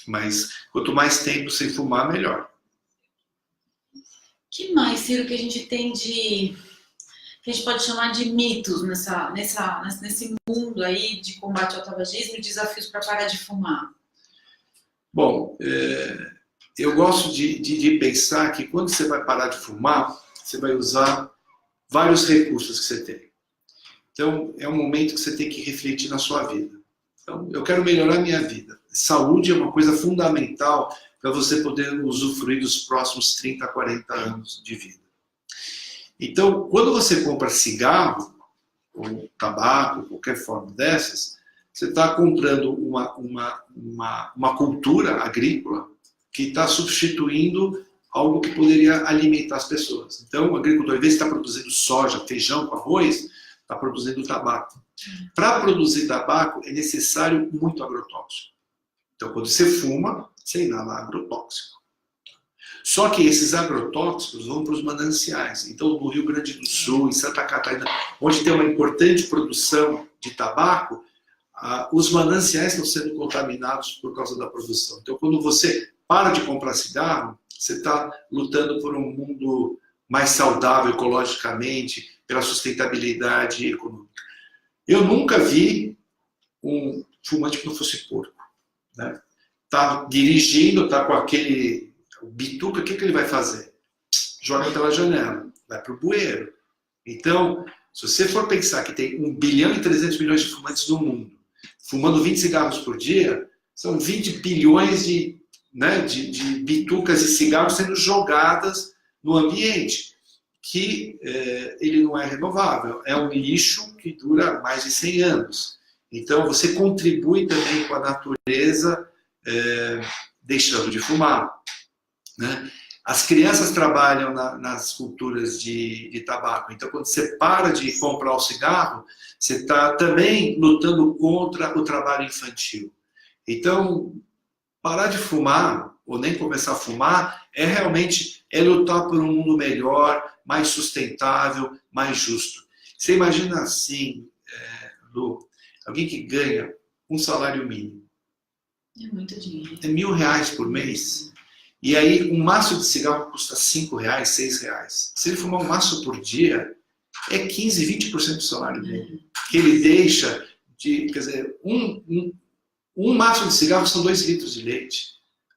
Mas quanto mais tempo sem fumar, melhor. Que mais, Ciro, que a gente tem que a gente pode chamar de mitos nesse mundo aí de combate ao tabagismo e desafios para parar de fumar? Bom, eu gosto de pensar que quando você vai parar de fumar, você vai usar vários recursos que você tem. Então, é um momento que você tem que refletir na sua vida. Então, eu quero melhorar a minha vida. Saúde é uma coisa fundamental para você poder usufruir dos próximos 30, 40 anos de vida. Então, quando você compra cigarro, ou tabaco, qualquer forma dessas, você está comprando uma cultura agrícola que está substituindo algo que poderia alimentar as pessoas. Então, o agricultor, em vez de estar produzindo soja, feijão com arroz, está produzindo tabaco. Para produzir tabaco é necessário muito agrotóxico. Então, quando você fuma, você inala agrotóxico. Só que esses agrotóxicos vão para os mananciais. Então, no Rio Grande do Sul, em Santa Catarina, onde tem uma importante produção de tabaco, os mananciais estão sendo contaminados por causa da produção. Então, quando você para de comprar cigarro, você está lutando por um mundo mais saudável ecologicamente, pela sustentabilidade econômica. Eu nunca vi um fumante que não fosse porco. Né? Tá dirigindo, tá com aquele bituca, o que ele vai fazer? Joga pela janela, vai para o bueiro. Então, se você for pensar que tem 1 bilhão e 300 milhões de fumantes no mundo, fumando 20 cigarros por dia, são 20 bilhões de bitucas e cigarros sendo jogadas no ambiente, que ele não é renovável, é um lixo que dura mais de 100 anos. Então, você contribui também com a natureza deixando de fumar. Né? As crianças trabalham nas culturas de tabaco. Então, quando você para de comprar o cigarro, você está também lutando contra o trabalho infantil. Então, parar de fumar, ou nem começar a fumar, realmente lutar por um mundo melhor, mais sustentável, mais justo. Você imagina assim, Lu, alguém que ganha um salário mínimo. É muito dinheiro. É R$1.000 por mês. E aí, um maço de cigarro custa R$5, R$6. Se ele fumar um maço por dia, é 15%, 20% do salário dele. Que ele deixa de... Quer dizer, um maço de cigarro são 2 litros de leite.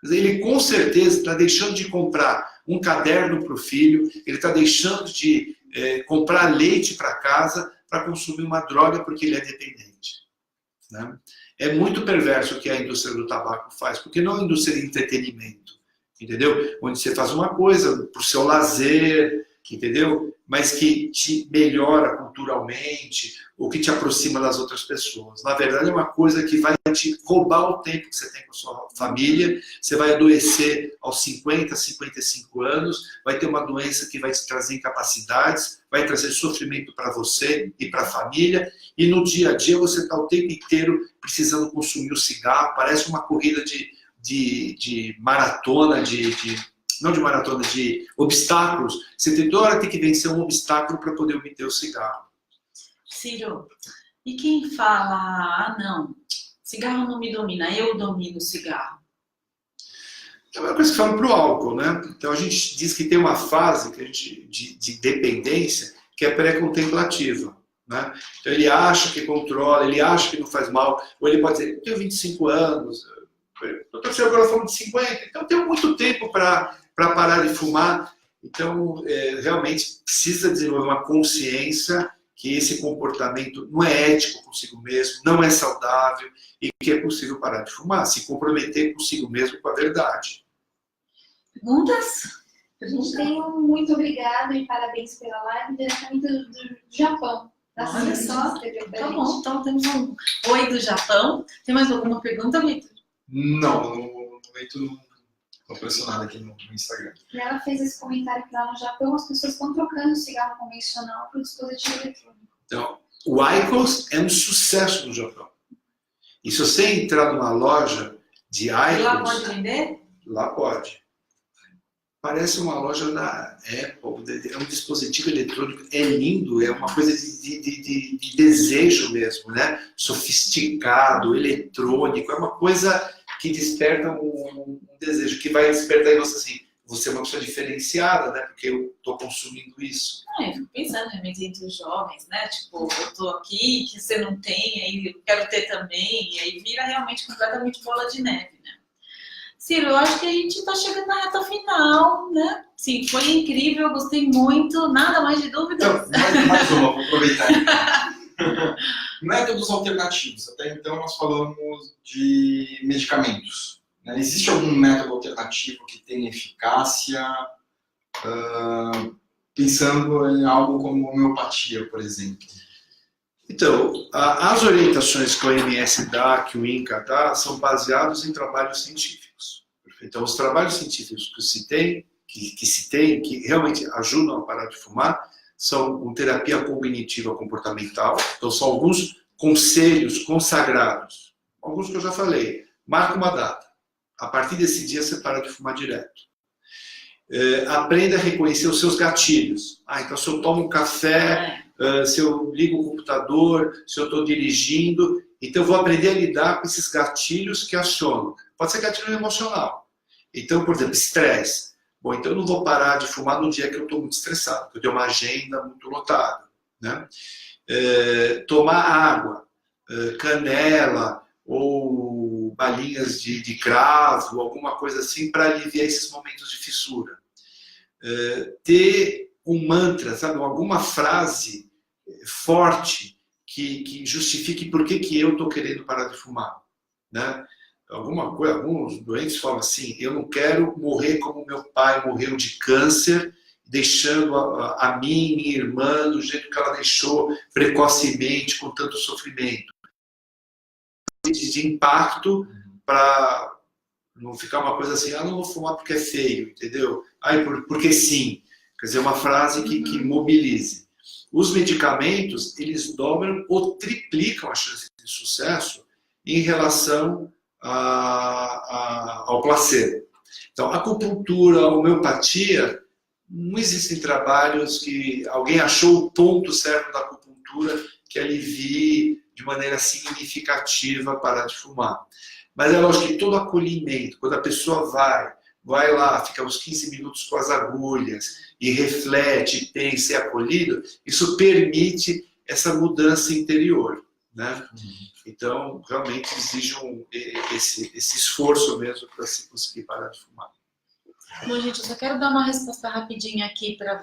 Quer dizer, ele com certeza está deixando de comprar um caderno para o filho, ele está deixando de comprar leite para casa para consumir uma droga porque ele é dependente. Né? É muito perverso o que a indústria do tabaco faz, porque não é uma indústria de entretenimento. Entendeu? Onde você faz uma coisa para o seu lazer, entendeu? mas que te melhora culturalmente ou que te aproxima das outras pessoas. Na verdade, é uma coisa que vai te roubar o tempo que você tem com a sua família, você vai adoecer aos 50, 55 anos, vai ter uma doença que vai te trazer incapacidades, vai trazer sofrimento para você e para a família, e no dia a dia você está o tempo inteiro precisando consumir o cigarro, parece uma corrida de maratona, não de maratona, de obstáculos. Você toda hora tem que vencer um obstáculo para poder obter o cigarro. Ciro, e quem fala, não, cigarro não me domina, eu domino o cigarro? É uma coisa que falam para o álcool, né? Então a gente diz que tem uma fase que a gente, de dependência que é pré-contemplativa, né? Então ele acha que controla, ele acha que não faz mal, ou ele pode dizer, eu tenho 25 anos, eu estou agora falando de 50, então eu tenho muito tempo para parar de fumar. Então realmente precisa desenvolver uma consciência que esse comportamento não é ético consigo mesmo, não é saudável e que é possível parar de fumar, se comprometer consigo mesmo com a verdade. Perguntas? A gente tem um muito obrigado e parabéns pela live diretamente do Japão. Da Olha Cíntia, só, que escreveu pra tá gente. bom, então temos um oi do Japão. Tem mais alguma pergunta, Vitor? Não, no momento não apareceu nada aqui no Instagram. E ela fez esse comentário que lá no Japão as pessoas estão trocando o cigarro convencional por dispositivo eletrônico. Então, o IQOS é um sucesso no Japão. E se você entrar numa loja de E lá IQOS, pode vender? lá pode. Parece uma loja da Apple, é um dispositivo eletrônico, é lindo, é uma coisa de desejo mesmo, né? Sofisticado, eletrônico, é uma coisa que desperta um desejo, que vai despertar em você assim, você é uma pessoa diferenciada, né? Porque eu estou consumindo isso. Eu fico pensando realmente entre os jovens, né? Tipo, eu tô aqui, que você não tem, aí eu quero ter também, e aí vira realmente completamente bola de neve, né? Ciro, eu acho que a gente está chegando na reta final, né? Sim, foi incrível, gostei muito. Nada mais de dúvidas? Então, mais uma, vou aproveitar. Métodos alternativos. Até então nós falamos de medicamentos. Né? Existe algum método alternativo que tenha eficácia? Pensando em algo como homeopatia, por exemplo. Então, as orientações que o OMS dá, que o INCA dá, são baseados em trabalhos científicos. Então, os trabalhos científicos que se tem, que realmente ajudam a parar de fumar, são terapia cognitiva comportamental. Então, são alguns conselhos consagrados. Alguns que eu já falei. Marca uma data. A partir desse dia, você para de fumar direto. Aprenda a reconhecer os seus gatilhos. Então, se eu tomo um café, se eu ligo o computador, se eu estou dirigindo, então eu vou aprender a lidar com esses gatilhos que acionam. Pode ser gatilho emocional. Então, por exemplo, estresse. Bom, então eu não vou parar de fumar no dia que eu estou muito estressado, porque eu tenho uma agenda muito lotada. Né? Tomar água, canela ou balinhas de cravo, alguma coisa assim, para aliviar esses momentos de fissura. Ter um mantra, sabe, alguma frase forte que justifique por que eu estou querendo parar de fumar. Né? Alguns doentes falam assim, eu não quero morrer como meu pai morreu de câncer, deixando a mim, minha irmã, do jeito que ela deixou precocemente, com tanto sofrimento. De impacto para não ficar uma coisa assim, não vou fumar porque é feio, entendeu? Porque sim. Quer dizer, uma frase que mobilize. Os medicamentos, eles dobram ou triplicam a chance de sucesso em relação ao placebo. Então, a acupuntura, a homeopatia, não existem trabalhos que alguém achou o ponto certo da acupuntura que alivie de maneira significativa parar de fumar. Mas é lógico que todo acolhimento, quando a pessoa vai lá, fica uns 15 minutos com as agulhas e reflete, pensa e é acolhido, isso permite essa mudança interior. Né? Então, realmente exige esse esforço mesmo para se conseguir parar de fumar. Bom, gente, eu só quero dar uma resposta rapidinha aqui para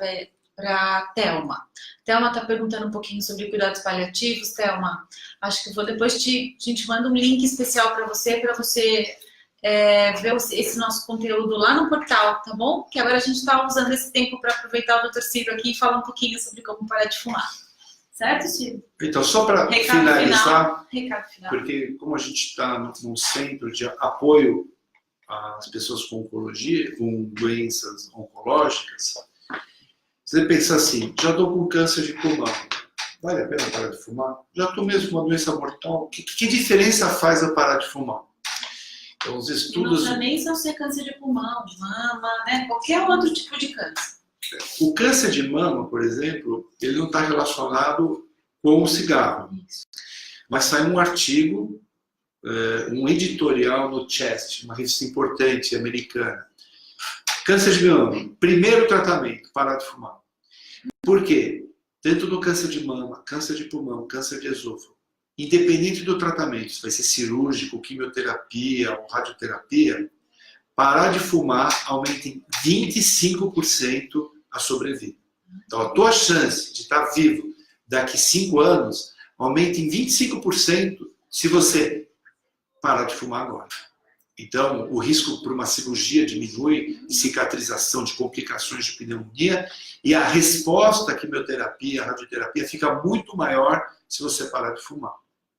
a Thelma. Thelma está perguntando um pouquinho sobre cuidados paliativos. Thelma, acho que depois a gente manda um link especial para você ver esse nosso conteúdo lá no portal, tá bom? Que agora a gente está usando esse tempo para aproveitar o Dr. Ciro aqui e falar um pouquinho sobre como parar de fumar. Certo, Ciro? Então, só para Recado finalizar, Recado final. porque como a gente está num centro de apoio às pessoas com oncologia, com doenças oncológicas, você pensa assim, já estou com câncer de pulmão, vale a pena parar de fumar? Já estou mesmo com uma doença mortal, que diferença faz eu parar de fumar? Então, os estudos... Não nem só ser câncer de pulmão, de mama, né? Qualquer outro tipo de câncer. O câncer de mama, por exemplo, ele não está relacionado com o cigarro. Isso. Mas saiu um artigo, um editorial no Chest, uma revista importante americana. Câncer de mama, primeiro tratamento, parar de fumar. Por quê? Dentro do câncer de mama, câncer de pulmão, câncer de esôfago, independente do tratamento, se vai ser cirúrgico, quimioterapia ou radioterapia, parar de fumar aumenta em 25% a sobrevida. Então, a tua chance de estar vivo daqui 5 anos aumenta em 25% se você parar de fumar agora. Então, o risco por uma cirurgia diminui, de cicatrização, de complicações de pneumonia, e a resposta à quimioterapia, à radioterapia, fica muito maior se você parar de fumar.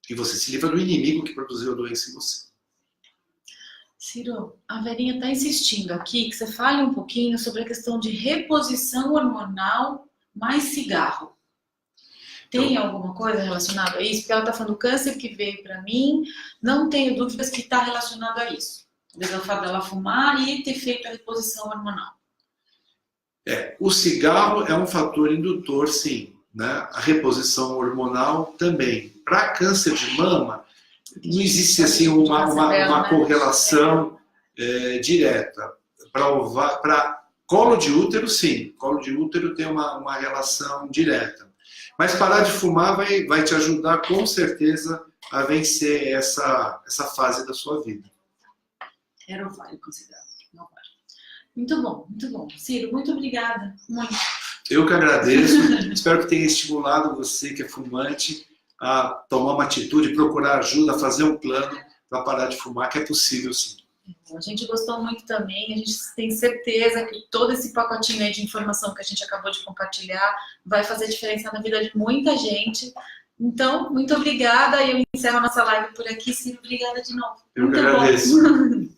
E você se livra do inimigo que produziu a doença em você. Ciro, a Verinha está insistindo aqui que você fale um pouquinho sobre a questão de reposição hormonal mais cigarro. Tem alguma coisa relacionada a isso? Porque ela está falando do câncer que veio para mim, não tenho dúvidas que está relacionado a isso. Desde o fato dela fumar e ter feito a reposição hormonal. O cigarro é um fator indutor, sim, né? A reposição hormonal também. Para câncer de mama, não existe assim uma correlação direta. Para colo de útero, sim. Colo de útero tem uma relação direta. Mas parar de fumar vai te ajudar, com certeza, a vencer essa fase da sua vida. Era ovário considerado. Muito bom, muito bom. Ciro, muito obrigada. Muito. Eu que agradeço. Espero que tenha estimulado você, que é fumante, a tomar uma atitude, procurar ajuda, fazer um plano para parar de fumar, que é possível, sim. A gente gostou muito também, a gente tem certeza que todo esse pacotinho aí de informação que a gente acabou de compartilhar vai fazer diferença na vida de muita gente. Então, muito obrigada e eu encerro a nossa live por aqui. Ciro, obrigada de novo. Eu muito que agradeço. Bom.